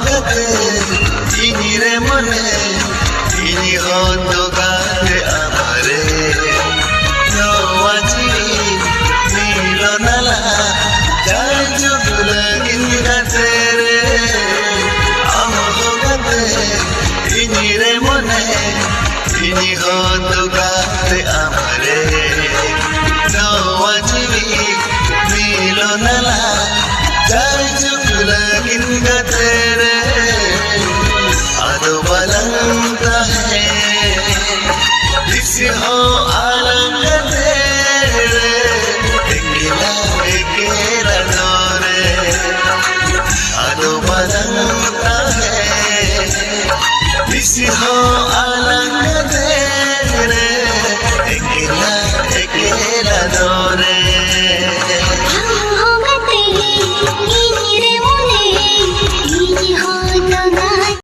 গাতে চিনি রে মনে চিনি হতো গাতে আমারে নওয়াজি মিলনালা যাই চুগুলা গাতে রে গাতে চিনি রে মনে চিনি হতো গাতে আমারে নওয়াজি মিলনালা যাই চুগুলা গাতে রে